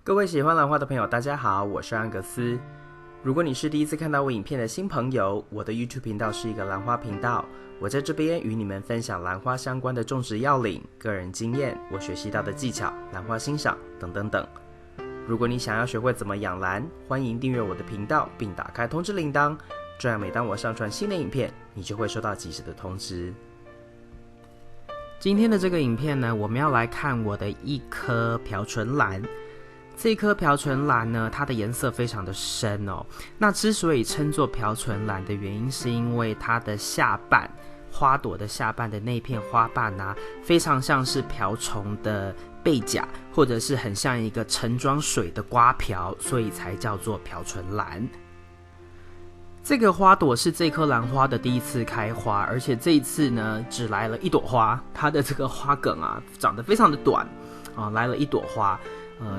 各位喜欢兰花的朋友大家好，我是安格斯。如果你是第一次看到我影片的新朋友，我的 YouTube 频道是一个兰花频道，我在这边与你们分享兰花相关的种植要领、个人经验、我学习到的技巧、兰花欣赏等等等。如果你想要学会怎么养兰，欢迎订阅我的频道并打开通知铃铛，这样每当我上传新的影片，你就会收到及时的通知。今天的这个影片呢，我们要来看我的一颗瓢唇兰。这颗瓢唇兰呢，它的颜色非常的深哦。那之所以称作瓢唇兰的原因，是因为它的下瓣，花朵的下瓣的那片花瓣啊，非常像是瓢虫的背甲，或者是很像一个盛装水的瓜瓢，所以才叫做瓢唇兰。这个花朵是这颗兰花的第一次开花，而且这一次呢，只来了一朵花，它的这个花梗啊，长得非常的短啊，来了一朵花。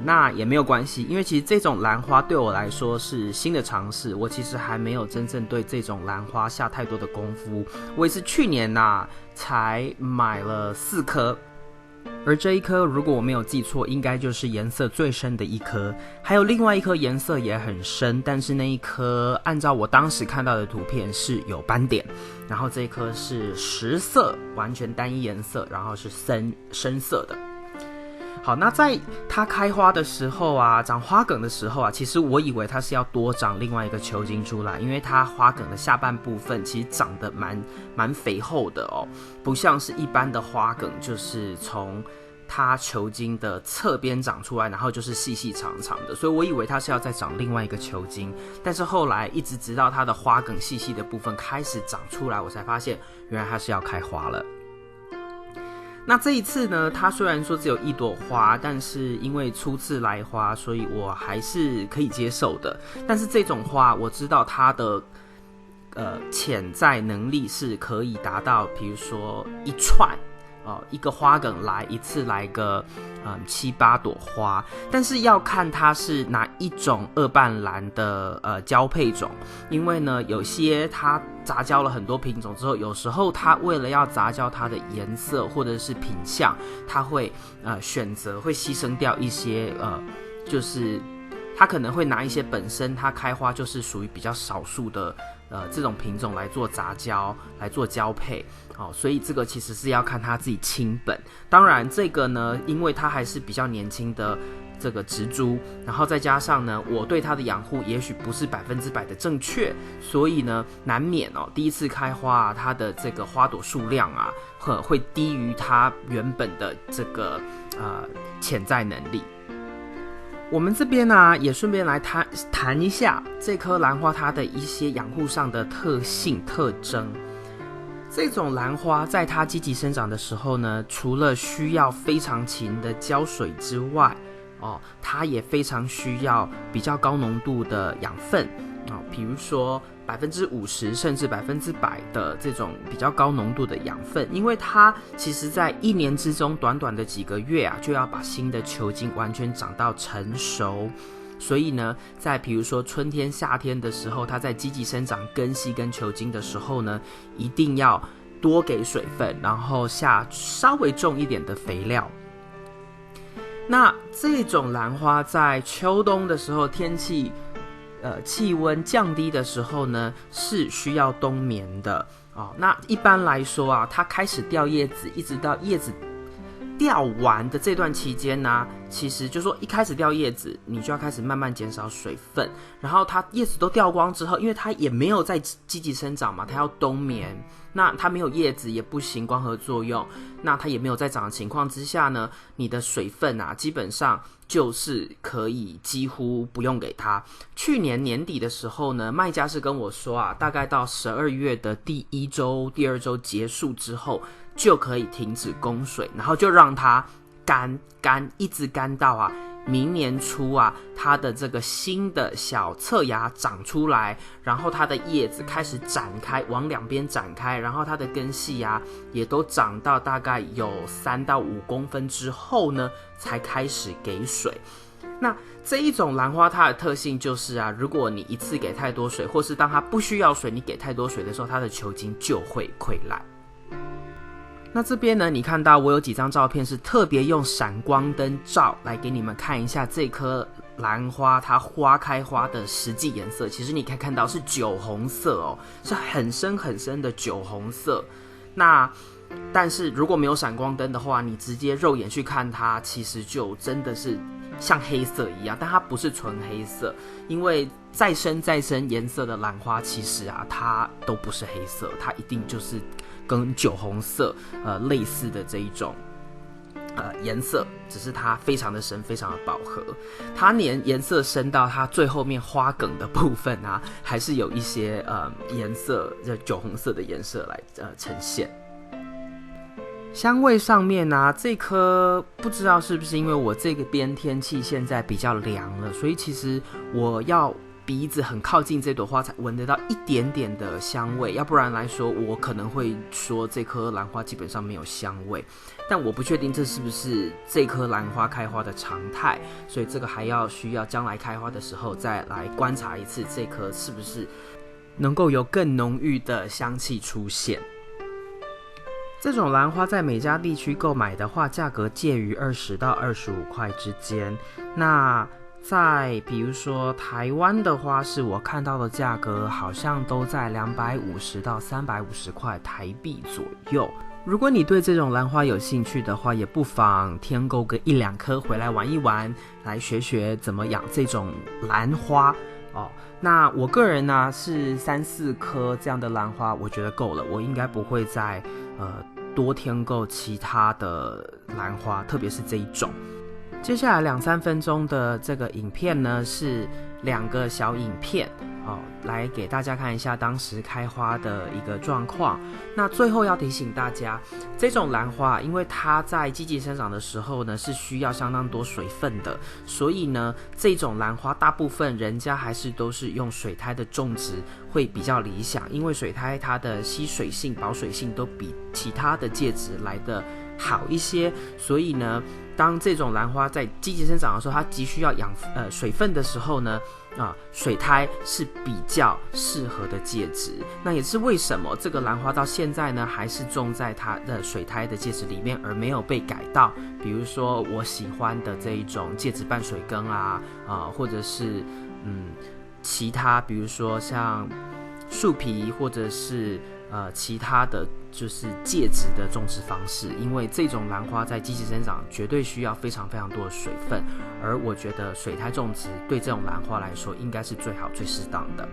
那也没有关系，因为其实这种兰花对我来说是新的尝试，我其实还没有真正对这种兰花下太多的功夫。我也是去年才买了4颗，而这一颗如果我没有记错，应该就是颜色最深的一颗。还有另外一颗颜色也很深，但是那一颗按照我当时看到的图片是有斑点，然后这一颗是实色，完全单一颜色，然后是深色的。好，那在它开花的时候啊，长花梗的时候啊，其实我以为它是要多长另外一个球茎出来，因为它花梗的下半部分其实长得蛮肥厚的哦，不像是一般的花梗，就是从它球茎的侧边长出来，然后就是细细长长的，所以我以为它是要再长另外一个球茎，但是后来一直直到它的花梗细细的部分开始长出来，我才发现原来它是要开花了。那这一次呢，它虽然说只有一朵花，但是因为初次来花，所以我还是可以接受的。但是这种花，我知道它的潜在能力是可以达到，比如说一串一个花梗来一次来个7-8朵花，但是要看它是哪一种二瓣兰的交配种，因为呢有些它杂交了很多品种之后，有时候它为了要杂交它的颜色或者是品相，它会选择会牺牲掉一些就是它可能会拿一些本身它开花就是属于比较少数的这种品种来做杂交来做交配所以这个其实是要看它自己亲本。当然这个呢，因为它还是比较年轻的这个植株，然后再加上呢，我对它的养护也许不是100%的正确，所以呢，难免第一次开花它的这个花朵数量会低于它原本的这个潜在能力。我们这边也顺便来谈一下这颗兰花它的一些养护上的特性特征。这种兰花在它积极生长的时候呢，除了需要非常勤的浇水之外它也非常需要比较高浓度的养分比如说50%甚至100%的这种比较高浓度的养分，因为它其实在1年之中短短的几个月就要把新的球茎完全长到成熟，所以呢，在比如说春天夏天的时候，它在积极生长根系跟球茎的时候呢，一定要多给水分，然后下稍微重一点的肥料。那这种兰花在秋冬的时候，天气气温降低的时候呢，是需要冬眠的那一般来说它开始掉叶子，一直到叶子掉完的这段期间呢，其实就说一开始掉叶子，你就要开始慢慢减少水分，然后它叶子都掉光之后，因为它也没有在积极生长嘛，它要冬眠，那它没有叶子也不行光合作用，那它也没有在长的情况之下呢，你的水分基本上就是可以几乎不用给它。去年年底的时候呢，卖家是跟我说大概到12月的第1周、第2周结束之后，就可以停止供水，然后就让它干一直干到明年初它的这个新的小侧芽长出来，然后它的叶子开始展开，往两边展开，然后它的根系也都长到大概有3到5公分之后呢，才开始给水。那这一种兰花它的特性就是如果你一次给太多水，或是当它不需要水你给太多水的时候，它的球茎就会溃烂。那这边呢，你看到我有几张照片是特别用闪光灯照来给你们看一下这颗兰花它花开花的实际颜色。其实你可以看到是酒红色哦，是很深很深的酒红色。但是如果没有闪光灯的话，你直接肉眼去看它，其实就真的是像黑色一样，但它不是纯黑色，因为再深颜色的兰花，其实啊它都不是黑色，它一定就是跟酒红色类似的这一种颜色，只是它非常的深，非常的饱和。它连颜色深到它最后面花梗的部分啊，还是有一些颜色酒红色的颜色来呈现。香味上面啊，这颗不知道是不是因为我这个边天气现在比较凉了，所以其实我要鼻子很靠近这朵花才闻得到一点点的香味，要不然来说我可能会说这颗兰花基本上没有香味，但我不确定这是不是这颗兰花开花的常态，所以这个还需要将来开花的时候再来观察一次，这颗是不是能够有更浓郁的香气出现。这种兰花在美加地区购买的话，价格介于20到25块之间。那在比如说台湾的花市，我看到的价格好像都在250到350块台币左右。如果你对这种兰花有兴趣的话，也不妨添购个1-2颗回来玩一玩，来学学怎么养这种兰花哦。那我个人呢是3-4颗这样的兰花，我觉得够了，我应该不会再多添购其他的兰花，特别是这一种。接下来2-3分钟的这个影片呢，是2个小影片来给大家看一下当时开花的一个状况。那最后要提醒大家，这种兰花因为它在积极生长的时候呢，是需要相当多水分的，所以呢，这种兰花大部分人家还是都是用水苔的种植会比较理想，因为水苔它的吸水性、保水性都比其他的介质来的好一些，所以呢，当这种兰花在积极生长的时候，它急需要水分的时候呢，水苔是比较适合的介质。那也是为什么这个兰花到现在呢，还是种在它的水苔的介质里面，而没有被改到，比如说我喜欢的这一种介质半水耕或者是其他，比如说像树皮或者是其他的就是介质的种植方式，因为这种兰花在积极生长绝对需要非常非常多的水分，而我觉得水苔种植对这种兰花来说应该是最好最适当的。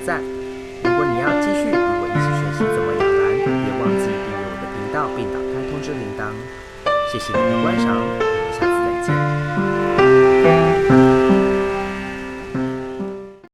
赞。如果你要继续与我一起学习怎么养蓝，别忘记订阅我的频道并打开通知铃铛。谢谢你的观赏，我们下次再见。